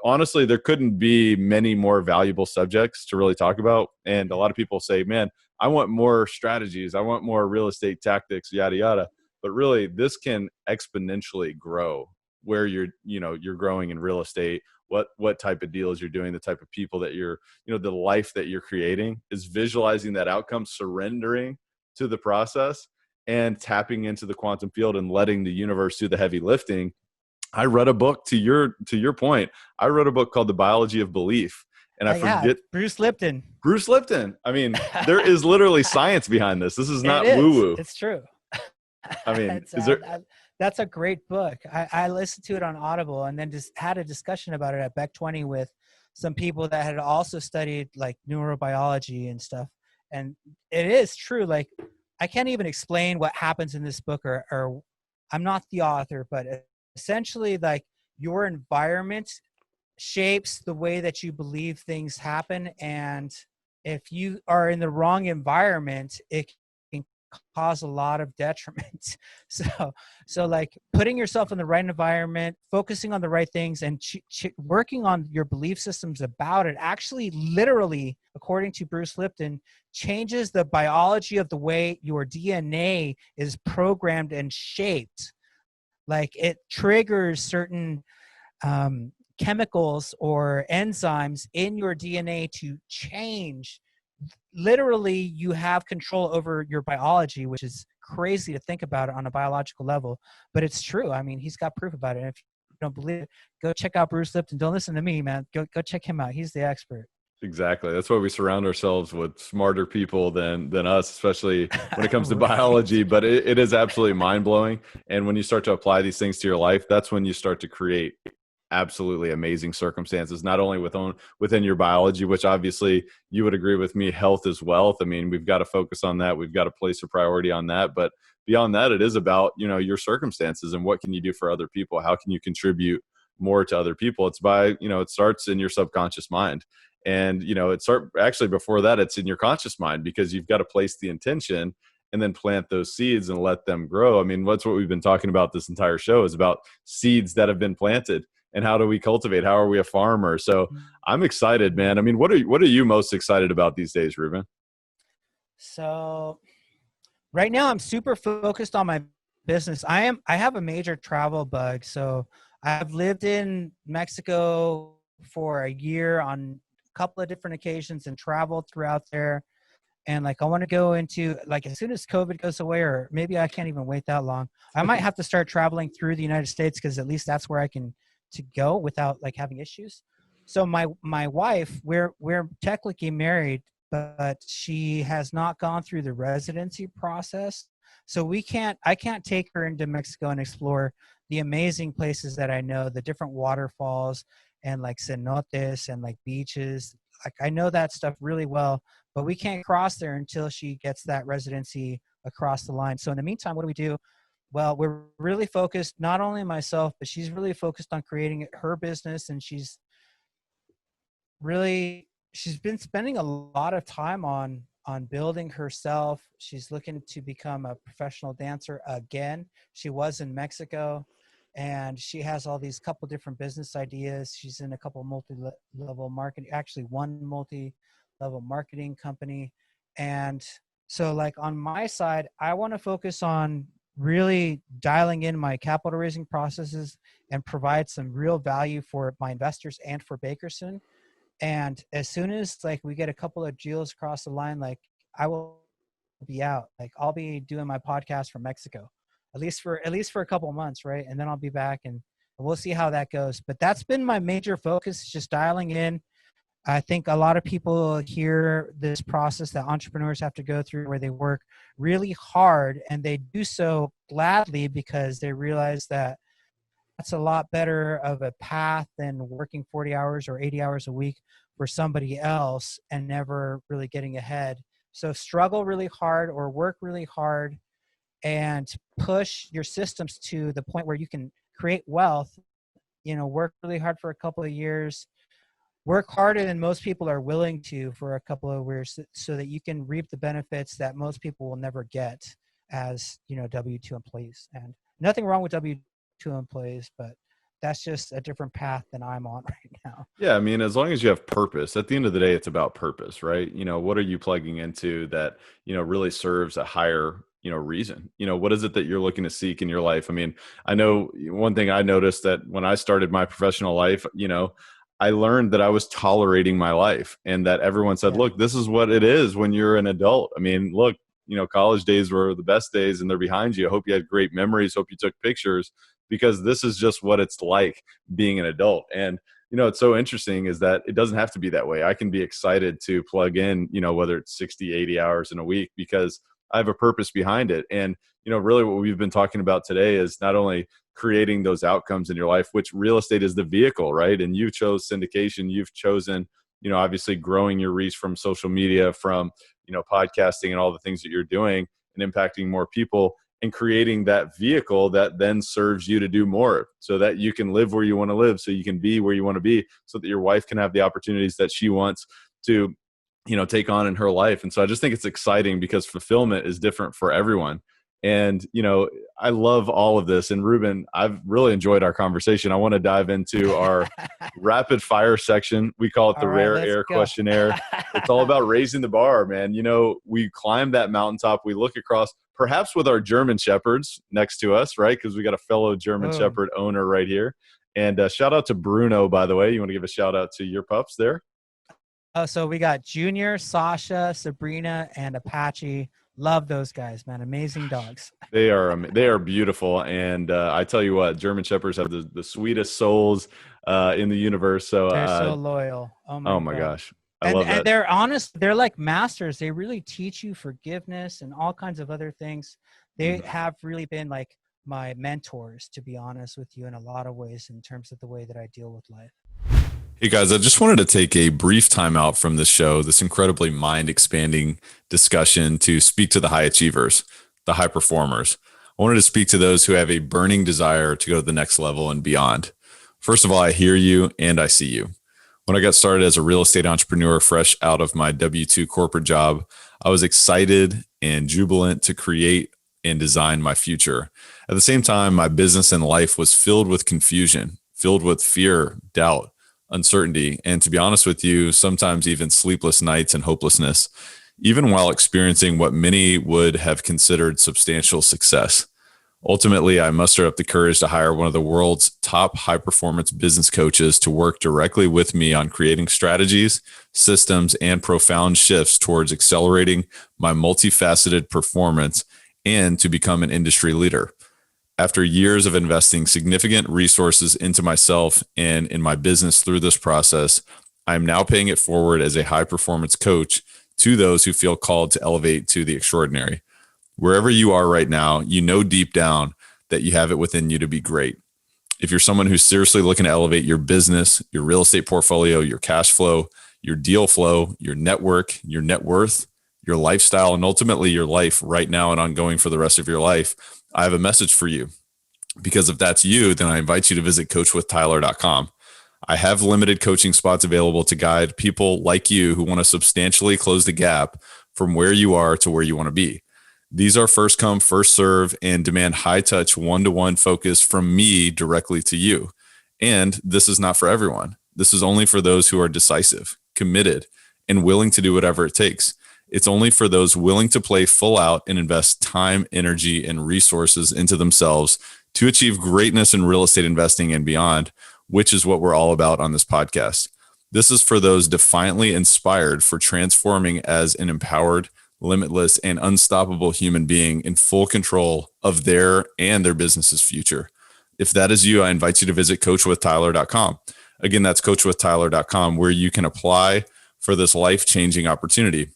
honestly, there couldn't be many more valuable subjects to really talk about. And a lot of people say, man, I want more strategies, I want more real estate tactics, yada, yada. But really, this can exponentially grow where you're growing in real estate, what type of deals you're doing, the type of people that you're, the life that you're creating, is visualizing that outcome, surrendering to the process, and tapping into the quantum field and letting the universe do the heavy lifting. I read a book, to your point, I wrote a book called The Biology of Belief. And I Yeah, forget Bruce Lipton. Bruce Lipton. I mean, there is literally science behind this. This is not It is. woo-woo. It's true. I mean, is there? That's a great book. I listened to it on Audible and then just had a discussion about it at Beck 20 with some people that had also studied like neurobiology and stuff. And it is true. Like, I can't even explain what happens in this book, or I'm not the author, but essentially, like, your environment shapes the way that you believe things happen. And if you are in the wrong environment, it can cause a lot of detriment. So like putting yourself in the right environment, focusing on the right things, and working on your belief systems about it actually literally, according to Bruce Lipton, changes the biology of the way your DNA is programmed and shaped. Like, it triggers certain chemicals or enzymes in your DNA to change. Literally, you have control over your biology, which is crazy to think about it on a biological level, but it's true. I mean, he's got proof about it. And if you don't believe it, go check out Bruce Lipton. Don't listen to me, man. Go check him out. He's the expert. Exactly. That's why we surround ourselves with smarter people than us, especially when it comes to Right. biology. But it is absolutely mind blowing. And when you start to apply these things to your life, that's when you start to create absolutely amazing circumstances, not only within your biology, which obviously you would agree with me, health is wealth. I mean, we've got to focus on that. We've got to place a priority on that. But beyond that, it is about, your circumstances and what can you do for other people? How can you contribute more to other people? It's by, it starts in your subconscious mind. And, actually before that, it's in your conscious mind, because you've got to place the intention and then plant those seeds and let them grow. I mean, that's what we've been talking about this entire show, is about seeds that have been planted. And how do we cultivate? How are we a farmer? So I'm excited, man. I mean, what are you most excited about these days, Ruben? So right now I'm super focused on my business. I have a major travel bug. So I've lived in Mexico for a year on a couple of different occasions and traveled throughout there. And like, I want to go into, like, as soon as COVID goes away, or maybe I can't even wait that long, I might have to start traveling through the United States, because at least that's where I can to go without like having issues. So my wife, we're technically married, but she has not gone through the residency process. So I can't take her into Mexico and explore the amazing places that I know, the different waterfalls and like cenotes and like beaches. Like, I know that stuff really well, but we can't cross there until she gets that residency across the line. So in the meantime, what do we do? Well, we're really focused, not only myself, but she's really focused on creating her business. And she's been spending a lot of time on building herself. She's looking to become a professional dancer again. She was in Mexico, and she has all these couple different business ideas. She's in a couple multi-level marketing, actually one multi-level marketing company. And so like on my side, I want to focus on really dialing in my capital raising processes and provide some real value for my investors and for Bakerson. And as soon as like we get a couple of deals across the line, like, I will be out. Like, I'll be doing my podcast from Mexico, at least for a couple of months, right? And then I'll be back, and we'll see how that goes. But that's been my major focus, just dialing in. I think a lot of people hear this process that entrepreneurs have to go through, where they work really hard, and they do so gladly because they realize that that's a lot better of a path than working 40 hours or 80 hours a week for somebody else and never really getting ahead. So struggle really hard or work really hard and push your systems to the point where you can create wealth. Work really hard for a couple of years. Work harder than most people are willing to for a couple of years, so that you can reap the benefits that most people will never get as, W-2 employees. And nothing wrong with W-2 employees, but that's just a different path than I'm on right now. Yeah. I mean, as long as you have purpose, at the end of the day, it's about purpose, right? What are you plugging into that, really serves a higher, reason? What is it that you're looking to seek in your life? I mean, I know one thing I noticed, that when I started my professional life, I learned that I was tolerating my life, and that everyone said, look, this is what it is when you're an adult. I mean, look, college days were the best days, and they're behind you. I hope you had great memories. Hope you took pictures, because this is just what it's like being an adult. And, it's so interesting is that it doesn't have to be that way. I can be excited to plug in, whether it's 60, 80 hours in a week, because I have a purpose behind it. And, really what we've been talking about today is not only creating those outcomes in your life, which real estate is the vehicle, right? And you chose syndication, you've chosen, obviously growing your reach from social media, from, podcasting and all the things that you're doing and impacting more people, and creating that vehicle that then serves you to do more so that you can live where you want to live, so you can be where you want to be, so that your wife can have the opportunities that she wants to, take on in her life. And so I just think it's exciting because fulfillment is different for everyone. And, I love all of this. And Ruben, I've really enjoyed our conversation. I want to dive into our rapid fire section. We call it the rare air questionnaire. It's all about raising the bar, man. We climb that mountaintop. We look across, perhaps with our German Shepherds next to us, right? Because we got a fellow German Shepherd owner right here. And shout out to Bruno, by the way. You want to give a shout out to your pups there? So we got Junior, Sasha, Sabrina, and Apache. Love those guys, man. Amazing dogs. They are beautiful. And I tell you what, German Shepherds have the sweetest souls in the universe. So they're so loyal. Oh my gosh. I love that. And they're honest. They're like masters. They really teach you forgiveness and all kinds of other things. They have really been like my mentors, to be honest with you, in a lot of ways in terms of the way that I deal with life. Hey guys, I just wanted to take a brief time out from this show, this incredibly mind-expanding discussion, to speak to the high achievers, the high performers. I wanted to speak to those who have a burning desire to go to the next level and beyond. First of all, I hear you and I see you. When I got started as a real estate entrepreneur fresh out of my W-2 corporate job, I was excited and jubilant to create and design my future. At the same time, my business and life was filled with confusion, filled with fear, doubt, uncertainty, and to be honest with you, sometimes even sleepless nights and hopelessness, even while experiencing what many would have considered substantial success. Ultimately, I mustered up the courage to hire one of the world's top high-performance business coaches to work directly with me on creating strategies, systems, and profound shifts towards accelerating my multifaceted performance and to become an industry leader. After years of investing significant resources into myself and in my business through this process, I am now paying it forward as a high-performance coach to those who feel called to elevate to the extraordinary. Wherever you are right now, you know deep down that you have it within you to be great. If you're someone who's seriously looking to elevate your business, your real estate portfolio, your cash flow, your deal flow, your network, your net worth, your lifestyle, and ultimately your life right now and ongoing for the rest of your life, I have a message for you. Because if that's you, then I invite you to visit coachwithtyler.com. I have limited coaching spots available to guide people like you who want to substantially close the gap from where you are to where you want to be. These are first come, first serve, and demand high touch, one-to-one focus from me directly to you. And this is not for everyone. This is only for those who are decisive, committed, and willing to do whatever it takes. It's only for those willing to play full out and invest time, energy, and resources into themselves to achieve greatness in real estate investing and beyond, which is what we're all about on this podcast. This is for those defiantly inspired for transforming as an empowered, limitless, and unstoppable human being in full control of their and their business's future. If that is you, I invite you to visit coachwithtyler.com. Again, that's coachwithtyler.com, where you can apply for this life-changing opportunity.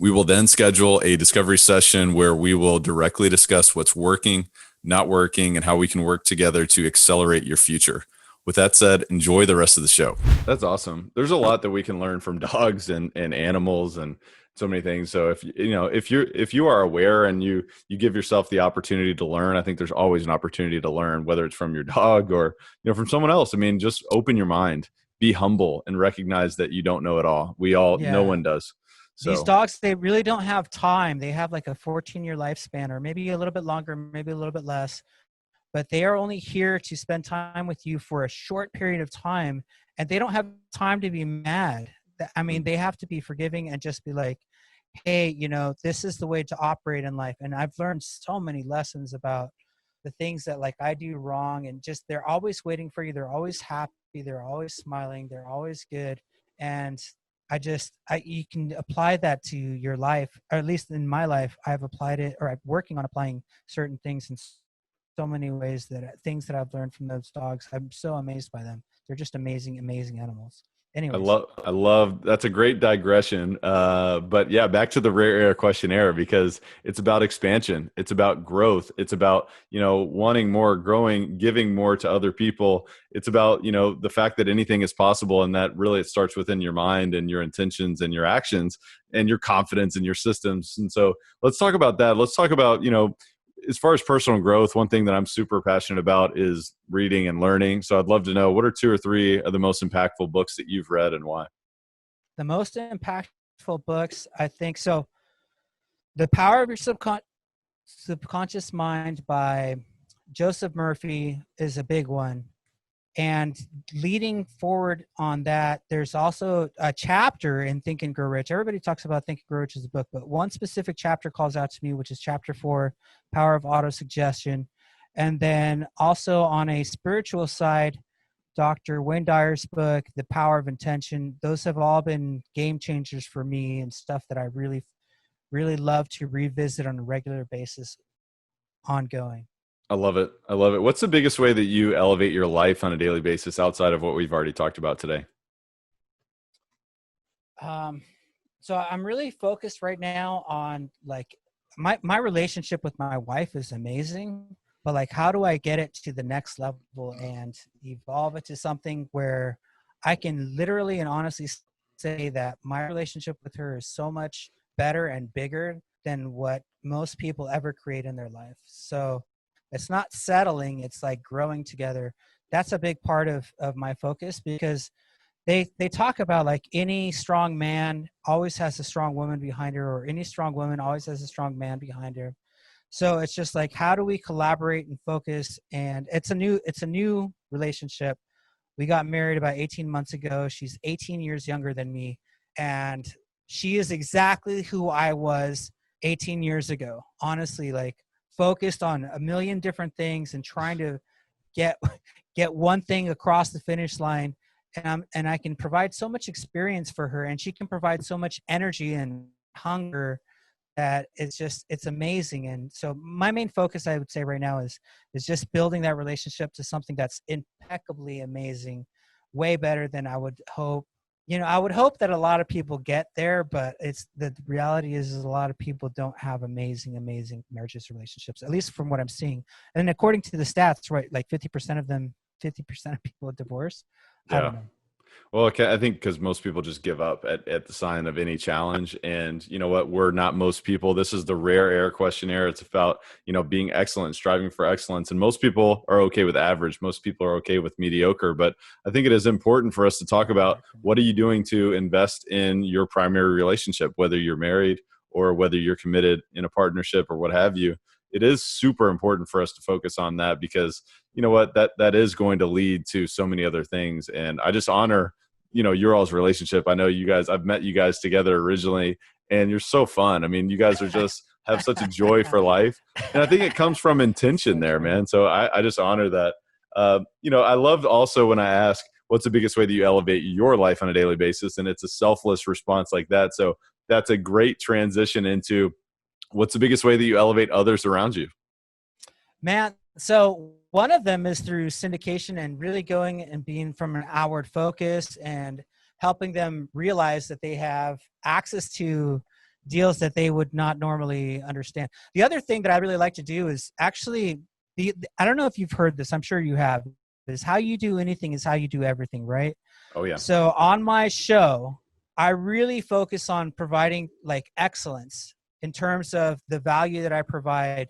We will then schedule a discovery session where we will directly discuss what's working, not working, and how we can work together to accelerate your future. With that said, enjoy the rest of the show. That's awesome. There's a lot that we can learn from dogs and animals and so many things. So if you are aware and you give yourself the opportunity to learn, I think there's always an opportunity to learn, whether it's from your dog or from someone else. I mean, just open your mind, be humble, and recognize that you don't know it all. No one does. So these dogs, they really don't have time. They have like a 14-year lifespan, or maybe a little bit longer, maybe a little bit less. But they are only here to spend time with you for a short period of time, and they don't have time to be mad. I mean, they have to be forgiving and just be like, hey, this is the way to operate in life. And I've learned so many lessons about the things that like I do wrong, and just they're always waiting for you. They're always happy. They're always smiling. They're always good. And you can apply that to your life, or at least in my life, I've applied it, or I'm working on applying certain things in so many ways, things that I've learned from those dogs. I'm so amazed by them. They're just amazing, amazing animals. I Anyways. love, that's a great digression. But yeah, back to the rare air questionnaire, because it's about expansion. It's about growth. It's about, wanting more, growing, giving more to other people. It's about, the fact that anything is possible, and that really it starts within your mind and your intentions and your actions and your confidence in your systems. And so let's talk about that. Let's talk about, as far as personal growth, one thing that I'm super passionate about is reading and learning. So I'd love to know, what are 2 or 3 of the most impactful books that you've read and why? The most impactful books, I think. So The Power of Your Subconscious Mind by Joseph Murphy is a big one. And leading forward on that, there's also a chapter in Think and Grow Rich. Everybody talks about Think and Grow Rich as a book, but one specific chapter calls out to me, which is chapter 4, Power of Autosuggestion. And then also on a spiritual side, Dr. Wayne Dyer's book, The Power of Intention. Those have all been game changers for me and stuff that I really, really love to revisit on a regular basis, ongoing. I love it. I love it. What's the biggest way that you elevate your life on a daily basis outside of what we've already talked about today? So I'm really focused right now on like my relationship with my wife is amazing, but like, how do I get it to the next level and evolve it to something where I can literally and honestly say that my relationship with her is so much better and bigger than what most people ever create in their life. So it's not settling, it's like growing together. That's a big part of my focus, because they talk about like any strong man always has a strong woman behind her, or any strong woman always has a strong man behind her. So it's just like, how do we collaborate and focus? And it's a new relationship. We got married about 18 months ago. She's 18 years younger than me, and she is exactly who I was 18 years ago. Honestly, like focused on a million different things and trying to get one thing across the finish line. And I can provide so much experience for her, and she can provide so much energy and hunger that it's amazing. And so my main focus, I would say right now, is just building that relationship to something that's impeccably amazing, way better than I would hope. I would hope that a lot of people get there, but the reality is a lot of people don't have amazing, amazing marriages, relationships, at least from what I'm seeing. And according to the stats, right, like 50% of people divorce. I don't know. Well, okay, I think because most people just give up at the sign of any challenge. And you know what? We're not most people. This is the rare air questionnaire. It's about, being excellent, striving for excellence. And most people are okay with average. Most people are okay with mediocre. But I think it is important for us to talk about, what are you doing to invest in your primary relationship, whether you're married or whether you're committed in a partnership or what have you. It is super important for us to focus on that, because you know what, that is going to lead to so many other things. And I just honor, your all's relationship. I know you guys, I've met you guys together originally, and you're so fun. I mean, you guys are just have such a joy for life. And I think it comes from intention there, man. So I just honor that. I love also when I ask, what's the biggest way that you elevate your life on a daily basis? And it's a selfless response like that. So that's a great transition into, what's the biggest way that you elevate others around you? Man, so one of them is through syndication and really going and being from an outward focus and helping them realize that they have access to deals that they would not normally understand. The other thing that I really like to do is actually, I don't know if you've heard this, I'm sure you have, is how you do anything is how you do everything, right? Oh, yeah. So on my show, I really focus on providing like excellence in terms of the value that I provide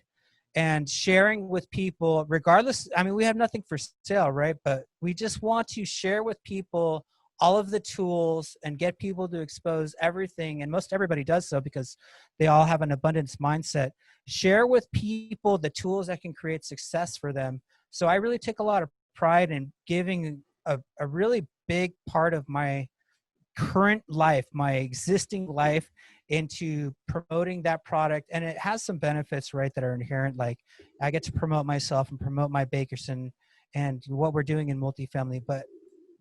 and sharing with people, regardless. I mean, we have nothing for sale, right? But we just want to share with people all of the tools and get people to expose everything. And most everybody does so because they all have an abundance mindset. Share with people the tools that can create success for them. So I really take a lot of pride in giving a really big part of my current life, my existing life, into promoting that product. And it has some benefits, right, that are inherent. Like I get to promote myself and promote my Bakerson and what we're doing in multifamily. But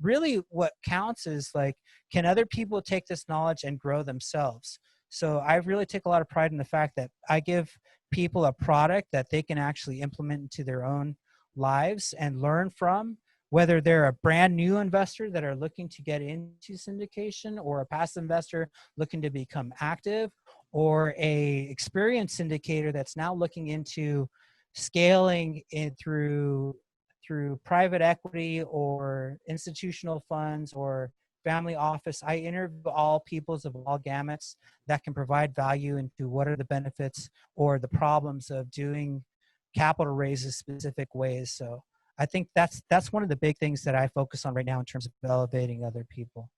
really what counts is like, can other people take this knowledge and grow themselves? So I really take a lot of pride in the fact that I give people a product that they can actually implement into their own lives and learn from, whether they're a brand new investor that are looking to get into syndication, or a passive investor looking to become active, or a experienced syndicator that's now looking into scaling it through private equity or institutional funds or family office. I interview all peoples of all gamuts that can provide value into what are the benefits or the problems of doing capital raises specific ways. So I think that's one of the big things that I focus on right now in terms of elevating other people.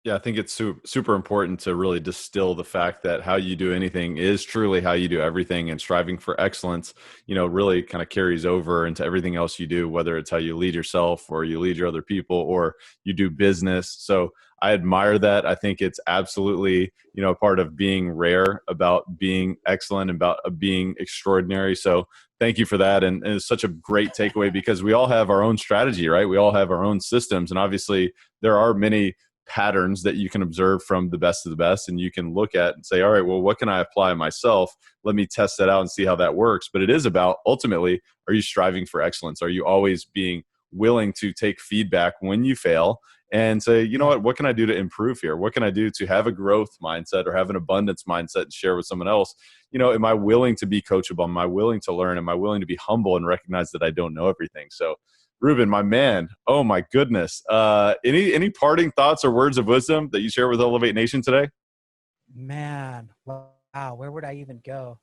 Yeah, I think it's super important to really distill the fact that how you do anything is truly how you do everything, and striving for excellence, really kind of carries over into everything else you do, whether it's how you lead yourself or you lead your other people or you do business. So I admire that. I think it's absolutely, a part of being rare, about being excellent, about being extraordinary. So thank you for that. And it's such a great takeaway, because we all have our own strategy, right? We all have our own systems. And obviously there are many patterns that you can observe from the best of the best, and you can look at and say, all right, well, what can I apply myself? Let me test that out and see how that works. But it is about, ultimately, are you striving for excellence? Are you always being willing to take feedback when you fail and say, you know what can I do to improve here? What can I do to have a growth mindset or have an abundance mindset and share with someone else? Am I willing to be coachable? Am I willing to learn? Am I willing to be humble and recognize that I don't know everything? So Ruben, my man, oh my goodness. Any parting thoughts or words of wisdom that you share with Elevate Nation today? Man, wow, where would I even go?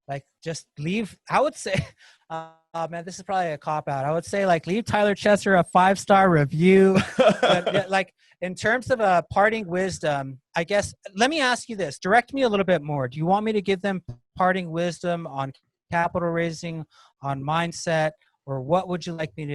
Like, just leave. I would say, man, this is probably a cop out. I would say, like, leave Tyler Chester a 5-star review. But, like, in terms of a parting wisdom, I guess, let me ask you this. Direct me a little bit more. Do you want me to give them parting wisdom on capital raising, on mindset, or what would you like me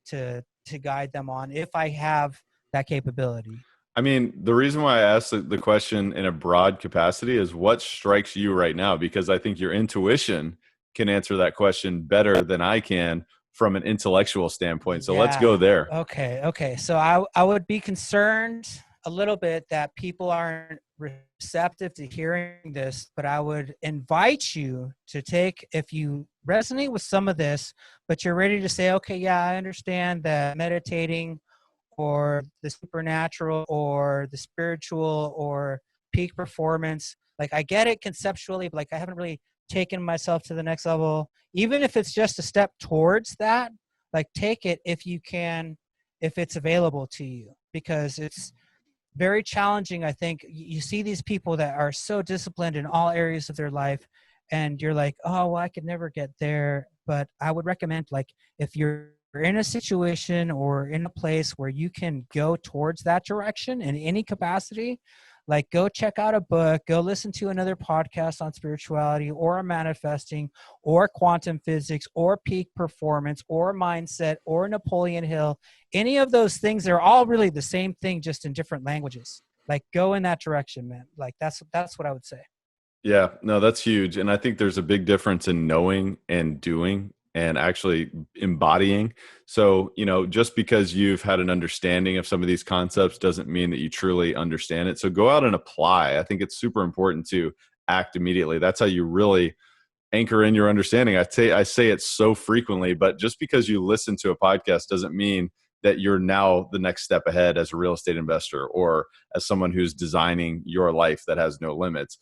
to guide them on if I have that capability? I mean, the reason why I asked the question in a broad capacity is what strikes you right now, because I think your intuition can answer that question better than I can from an intellectual standpoint. So let's go there. Okay. So I would be concerned a little bit that people aren't receptive to hearing this, but I would invite you to take, if you resonate with some of this, but you're ready to say, okay, yeah, I understand that meditating or the supernatural or the spiritual or peak performance, like, I get it conceptually, but like, I haven't really taken myself to the next level. Even if it's just a step towards that, like, take it if you can, if it's available to you, because it's very challenging. I think you see these people that are so disciplined in all areas of their life, and you're like, oh, well, I could never get there. But I would recommend, like, if you're in a situation or in a place where you can go towards that direction in any capacity, like, go check out a book, go listen to another podcast on spirituality or manifesting or quantum physics or peak performance or mindset or Napoleon Hill. Any of those things, they're all really the same thing, just in different languages. Like, go in that direction, man. Like, that's what I would say. Yeah, no, that's huge. And I think there's a big difference in knowing and doing and actually embodying. So, just because you've had an understanding of some of these concepts doesn't mean that you truly understand it. So go out and apply. I think it's super important to act immediately. That's how you really anchor in your understanding. I say it so frequently, but just because you listen to a podcast doesn't mean that you're now the next step ahead as a real estate investor or as someone who's designing your life that has no limits.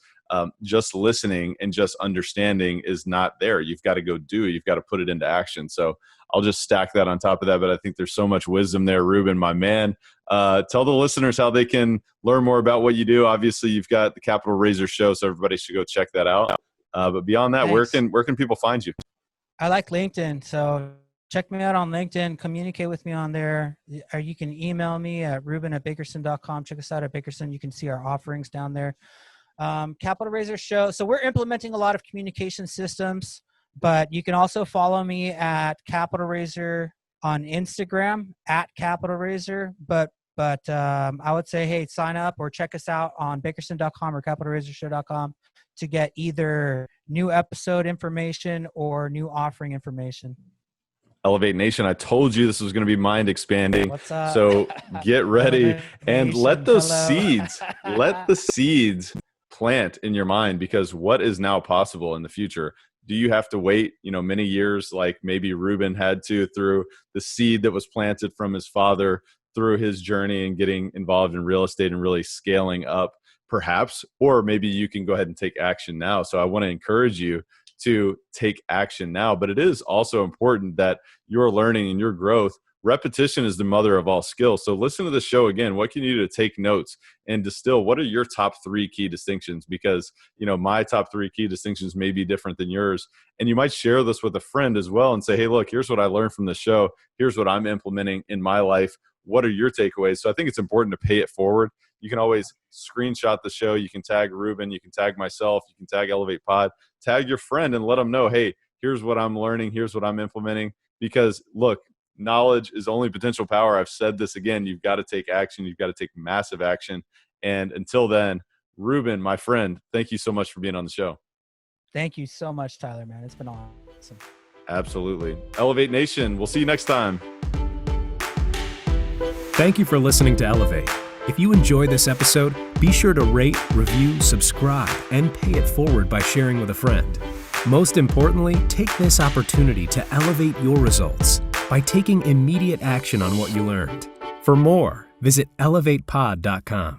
Just listening and just understanding is not there. You've got to go do it. You've got to put it into action. So I'll just stack that on top of that. But I think there's so much wisdom there, Ruben, my man. Tell the listeners how they can learn more about what you do. Obviously, you've got the Capital Raiser Show, so everybody should go check that out. But beyond that, where can people find you? I like LinkedIn, so check me out on LinkedIn. Communicate with me on there. Or you can email me at ruben@bakerson.com. Check us out at Bakerson. You can see our offerings down there. Capital Raiser Show. So we're implementing a lot of communication systems, but you can also follow me at Capital Raiser on Instagram at Capital Raiser. But I would say, hey, sign up or check us out on Bakerson.com or CapitalRaiserShow.com to get either new episode information or new offering information. Elevate Nation, I told you this was going to be mind expanding. What's up? So get ready and Nation, let those hello. seeds plant in your mind, because what is now possible in the future Do you have to wait, many years like maybe Ruben had to, through the seed that was planted from his father, through his journey and getting involved in real estate and really scaling up perhaps? Or maybe you can go ahead and take action now. So I want to encourage you to take action now, but it is also important that your learning and your growth, repetition is the mother of all skills. So listen to the show again. What can you do to take notes and distill? What are your top 3 key distinctions? Because, my top 3 key distinctions may be different than yours. And you might share this with a friend as well and say, hey, look, here's what I learned from the show. Here's what I'm implementing in my life. What are your takeaways? So I think it's important to pay it forward. You can always screenshot the show. You can tag Ruben. You can tag myself. You can tag Elevate Pod. Tag your friend and let them know, hey, here's what I'm learning. Here's what I'm implementing. Because look, knowledge is only potential power. I've said this again. You've got to take action. You've got to take massive action. And until then, Ruben, my friend, thank you so much for being on the show. Thank you so much, Tyler, man. It's been awesome. Absolutely. Elevate Nation, we'll see you next time. Thank you for listening to Elevate. If you enjoyed this episode, be sure to rate, review, subscribe, and pay it forward by sharing with a friend. Most importantly, take this opportunity to elevate your results by taking immediate action on what you learned. For more, visit elevatepod.com.